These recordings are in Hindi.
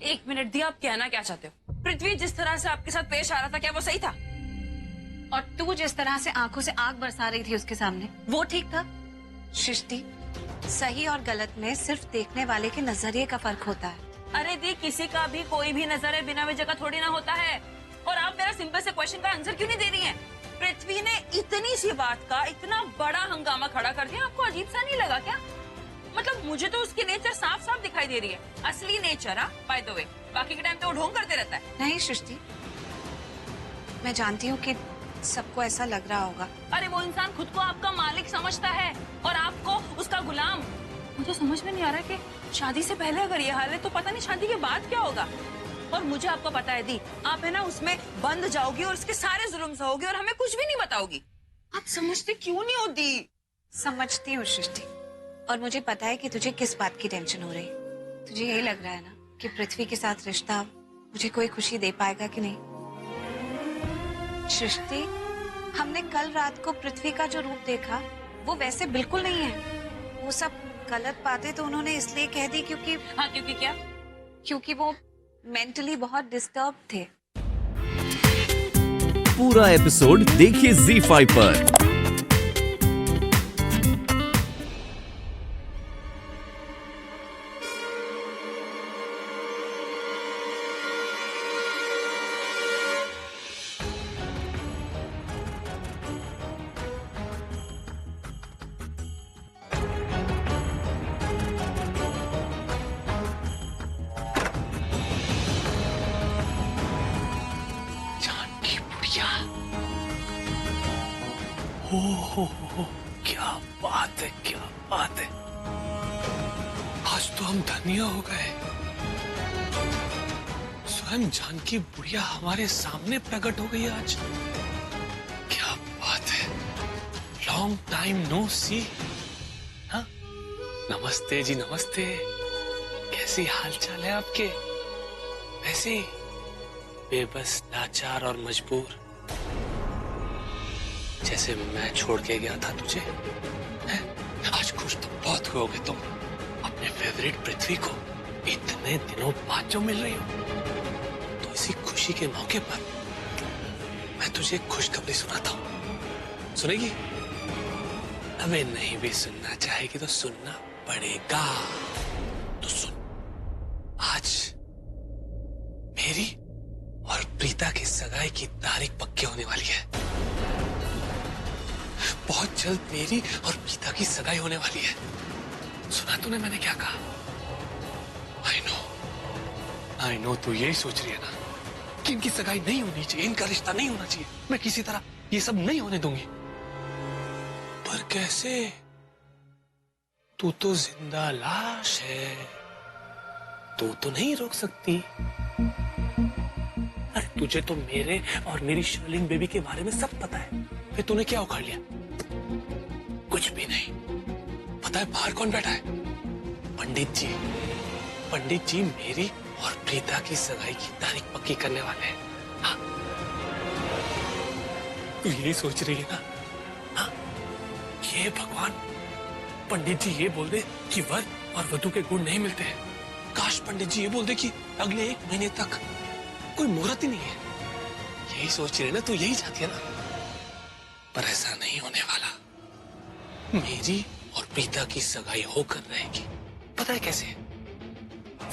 एक मिनट दिया, आप कहना क्या चाहते हो? पृथ्वी जिस तरह से आपके साथ पेश आ रहा था, क्या वो सही था? और तू जिस तरह से आंखों से आग बरसा रही थी उसके सामने, वो ठीक था? सृष्टि, सही और गलत में सिर्फ देखने वाले के नजरिए का फर्क होता है। अरे दी, किसी का भी कोई भी नजर बिना वजह का थोड़ी ना होता है। और आप मेरा सिंपल से क्वेश्चन का आंसर क्यों नहीं दे रही हैं? पृथ्वी ने इतनी सी बात का इतना बड़ा हंगामा खड़ा कर दिया, आपको अजीब सा नहीं लगा क्या? मतलब मुझे तो उसकी नेचर साफ साफ दिखाई दे रही है, असली नेचर। बाय द वे, बाकी के टाइम तो वो ढोंग करते रहता है। नहीं सृष्टि, मैं जानती हूँ कि सबको ऐसा लग रहा होगा। अरे वो इंसान खुद को आपका मालिक समझता है और आपको उसका गुलाम। मुझे समझ में नहीं आ रहा कि शादी से पहले अगर ये हाल है तो पता नहीं शादी के बाद क्या होगा। और मुझे आपको पता है दी, आप है ना उसमें बंद जाओगी और उसके सारे जुल्म सहोगी और हमें कुछ भी नहीं बताओगी। आप समझते क्यों नहीं होती? समझती हूँ सृष्टि, और मुझे पता है कि तुझे किस बात की टेंशन हो रही है। तुझे यही लग रहा है ना कि पृथ्वी के साथ रिश्ता मुझे कोई खुशी दे पाएगा कि नहीं। सृष्टि, हमने कल रात को पृथ्वी का जो रूप देखा वो वैसे बिल्कुल नहीं है। वो सब गलत बातें तो उन्होंने इसलिए कह दी क्योंकि हाँ, क्योंकि क्या? क्योंकि वो मेंटली बहुत डिस्टर्ब थे। पूरा एपिसोड देखिए ZEE5 पर। हो, क्या बात है, क्या बात है। आज तो हम धन्य हो गए। स्वयं जानकी बुढ़िया हमारे सामने प्रकट हो गई आज। क्या बात है। लॉन्ग टाइम नो सी। हाँ, नमस्ते जी, नमस्ते। कैसी हालचाल है आपके? ऐसे ही बेबस, लाचार और मजबूर, जैसे मैं छोड़ के गया था तुझे। आज खुश तो बहुत होगे तुम, अपने फेवरेट पृथ्वी को इतने दिनों बाद जो मिल रही हो। तो इसी खुशी के मौके पर मैं तुझे एक खुशखबरी सुनाता हूँ। सुनेगी? अबे नहीं भी सुनना चाहेगी तो सुनना पड़ेगा। तो सुन, आज मेरी और प्रीता की सगाई की तारीख पक्की होने वाली है। बहुत जल्द मेरी और प्रीता की सगाई होने वाली है। सुना तूने मैंने क्या कहा? आई नो तू यही सोच रही है ना कि इनकी सगाई नहीं होनी चाहिए, इनका रिश्ता नहीं होना चाहिए, मैं किसी तरह ये सब नहीं होने दूंगी। पर कैसे? तू तो जिंदा लाश है, तू तो नहीं रोक सकती। अरे तुझे तो मेरे और मेरी शर्लिन बेबी के बारे में सब पता है, फिर तूने क्या उखाड़ लिया? कुछ भी नहीं। पता है बाहर कौन बैठा है? पंडित जी। पंडित जी मेरी और प्रीता की सगाई की तारीख पक्की करने वाले हैं। हाँ, तू यही सोच रही है ना? हाँ, ये भगवान, पंडित जी ये बोल दे कि वर और वधू के गुण नहीं मिलते हैं। काश पंडित जी ये बोल दे कि अगले 1 महीने तक कोई मुहूर्त ही नहीं है। यही सोच रही है ना, तू यही चाहती है ना? पर ऐसा नहीं होने वाला। मेरी और प्रीता की सगाई होकर रहेगी। पता है कैसे?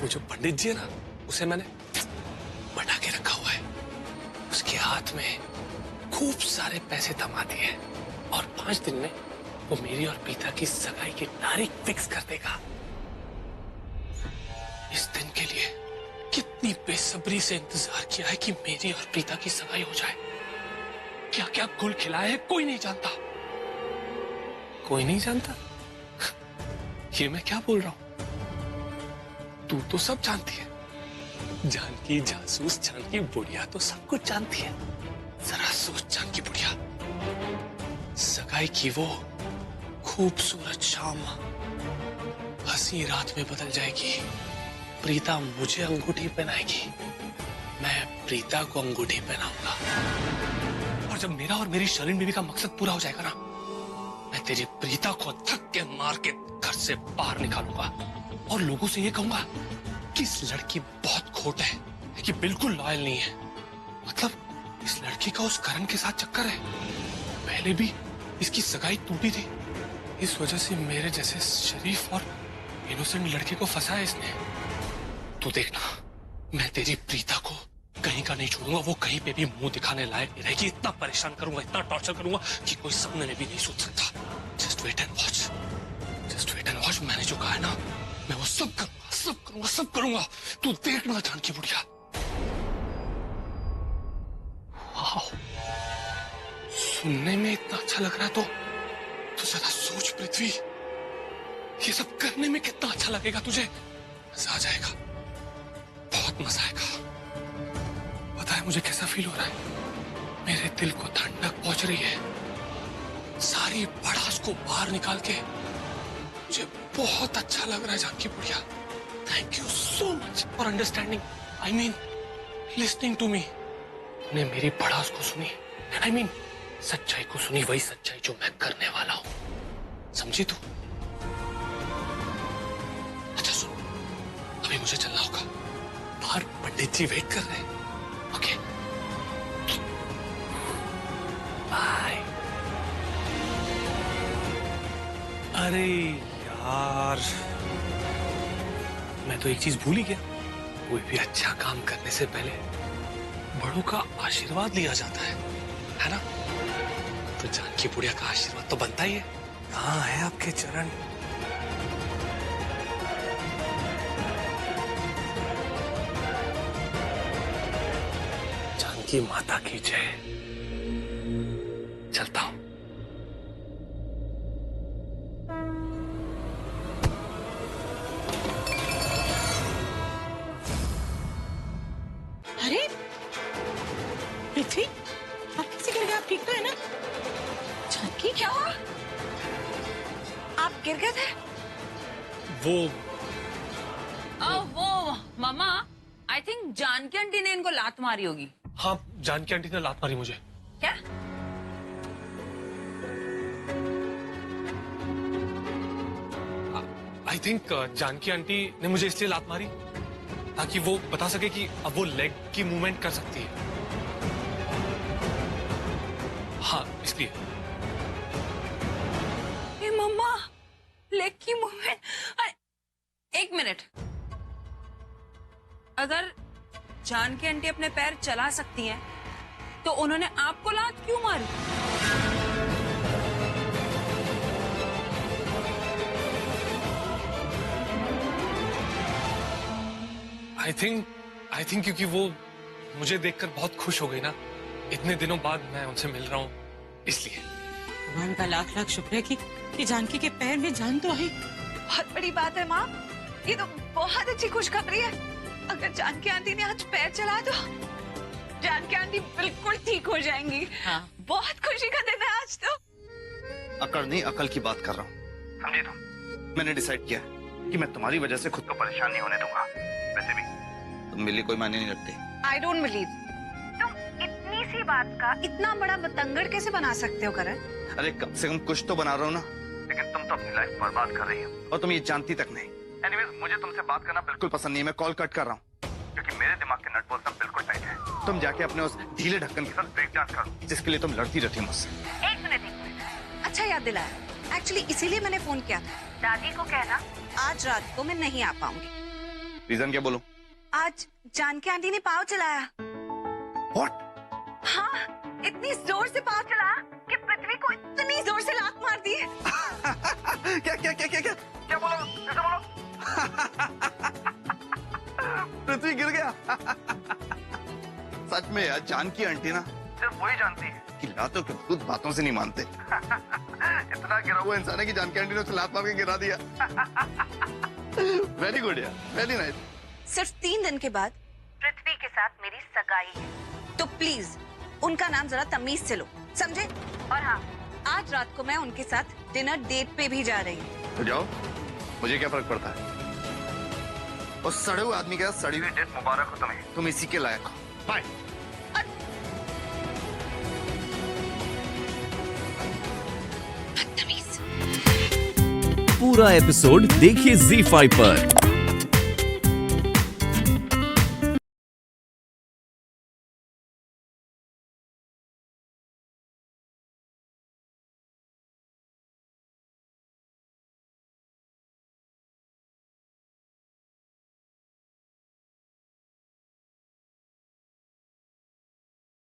वो जो पंडित जी है ना, उसे मैंने बना के रखा हुआ है। उसके हाथ में खूब सारे पैसे थमा दिए और 5 दिन में वो मेरी और प्रीता की सगाई की तारीख फिक्स कर देगा। इस दिन के लिए कितनी बेसब्री से इंतजार किया है कि मेरी और प्रीता की सगाई हो जाए। क्या क्या गुल खिलाए है कोई नहीं जानता। कोई नहीं जानता? ये मैं क्या बोल रहा हूं? तू तो सब जानती है। जानकी जासूस, जानकी बुढ़िया तो सब कुछ जानती है। जरा सोच जानकी बुढ़िया, सगाई की वो खूबसूरत शाम हंसी रात में बदल जाएगी। प्रीता मुझे अंगूठी पहनाएगी, मैं प्रीता को अंगूठी पहनाऊंगा। और जब मेरा और मेरी शर्लिन बीवी का मकसद पूरा हो जाएगा ना, मैं तेरी प्रीता को धक्के मार के घर से बाहर निकालूंगा और लोगों से ये कहूंगा कि इस लड़की में बहुत खोट है कि बिल्कुल लॉयल नहीं है। मतलब इस लड़की का उस करण के साथ चक्कर है। पहले भी इसकी सगाई टूटी थी, इस वजह से मेरे जैसे शरीफ और इनोसेंट लड़के को फंसाया इसने। तू देखना, मैं तेरी प्रीता को कहीं का नहीं छोड़ूंगा। वो कहीं पे भी मुंह दिखाने लायक नहीं रहेगी। इतना परेशान करूंगा, इतना टॉर्चर करूंगा कि कोई सपने में भी नहीं सोच सकता। Just wait and watch, just wait and watch. मैंने जो कहा है ना, मैं वो सब करूंगा, सब करूंगा, सब करूंगा। तू देखना जानकी बुढ़िया। वाह, सुनने में इतना अच्छा लग रहा है तो जरा सोच पृथ्वी, ये सब करने में कितना अच्छा लगेगा तुझे। मजा आ जाएगा, बहुत मजा आएगा। पता है मुझे कैसा फील हो रहा है? मेरे दिल को ठंडक पहुंच रही है। सारी भड़ास को बाहर निकाल के मुझे बहुत अच्छा लग रहा है जानकी बुढ़िया। Thank you so much for understanding, I mean listening to me. तूने मेरी भड़ास को सुनी, आई मीन सच्चाई को सुनी, वही सच्चाई जो मैं करने वाला हूं। समझी तू? अच्छा सुन, अभी मुझे चलना होगा, बाहर पंडित जी वेट कर रहे हैं। Okay, bye. अरे यार, मैं तो एक चीज भूल ही गया। कोई भी अच्छा काम करने से पहले बड़ों का आशीर्वाद लिया जाता है ना? तो जानकी बुढ़िया का आशीर्वाद तो बनता ही है। कहाँ है आपके चरण? जानकी माता की जय। चलता हूं। अरे पृथ्वी, आप कैसे गिर गए? आप ठीक तो है ना? जानकी, क्या हुआ? आप गिर गए थे? वो मामा, आई थिंक जानकी आंटी ने इनको लात मारी होगी। हाँ, जानकी आंटी ने लात मारी मुझे। क्या? आई थिंक जानकी आंटी ने मुझे इसलिए लात मारी ताकि वो बता सके कि अब वो लेग की मूवमेंट कर सकती है। हाँ, इसलिए। मम्मा, लेग की मूवमेंट। एक मिनट, अगर जानकी आंटी अपने पैर चला सकती हैं, तो उन्होंने आपको लात क्यों मारी? आई थिंक क्योंकि वो मुझे देखकर बहुत खुश हो गई ना। इतने दिनों बाद मैं उनसे मिल रहा हूँ, इसलिए। भगवान का लाख लाख शुक्र है कि जानकी के पैर में जान तो आई। बहुत बड़ी बात है माँ, ये तो बहुत अच्छी खुशखबरी है। अगर जानकी आंटी ने आज पैर चलाया तो जानकी आंटी बिल्कुल ठीक हो जाएंगी। हाँ। बहुत खुशी का दिन है आज तो। अकड़ नहीं, अकल की बात कर रहा हूँ, समझी तुम? मैंने डिसाइड किया कि मैं तुम्हारी वजह से खुद को परेशान नहीं होने दूंगा। वैसे भी तुम मेरे लिए कोई मायने नहीं रखते। आई डोंट बिलीव तुम इतनी सी बात का इतना बड़ा बतंगड़ कैसे बना सकते हो करण? अरे कम से कम कुछ तो बना रहा हूँ ना। लेकिन तुम तो अपनी लाइफ बर्बाद कर रही हो और तुम ये जानती तक नहीं। एनीवेज, मुझे तुमसे बात करना बिल्कुल पसंद नहीं है। मैं कॉल कट कर रहा हूँ क्योंकि मेरे दिमाग के नट बोल्ट बिल्कुल टाइट है। तुम जाके अपने उस ढीले ढक्कन के साथ ब्रेक डांस करो जिसके लिए तुम लड़ती रहती हो मुझसे। एक मिनट, अच्छा याद दिलाया। एक्चुअली इसीलिए मैंने फोन किया था। दादी को कहना आज रात को मैं नहीं आ पाऊंगी। रीजन क्या बोलूं? आज जानकी आंटी ने पाव चलाया। What? हाँ, इतनी जोर से पाव चलाया कि पृथ्वी को इतनी जोर से लात मार दी। क्या क्या क्या क्या क्या क्या बोला? कैसे बोला? पृथ्वी गिर गया। सच में यार, जानकी आंटी ना सिर्फ वही जानती है कि लातों के भूत बातों से नहीं मानते। इतना गिरा हुआ इंसान है कि जानकी आंटी ने उसे लात मार के गिरा दिया। वेरी गुड यार, वेरी नाइस। सिर्फ 3 दिन के बाद पृथ्वी के साथ मेरी सगाई है, तो प्लीज उनका नाम जरा तमीज से लो, समझे? और हाँ, आज रात को मैं उनके साथ डिनर डेट पे भी जा रही हूँ। तो जाओ, मुझे क्या फर्क पड़ता है। उस सड़े हुए आदमी के साथ सड़ी हुई डेट मुबारक हो तुम्हें। तुम इसी के लायक हो। बाय। पूरा एपिसोड देखिए ZEE5 पर।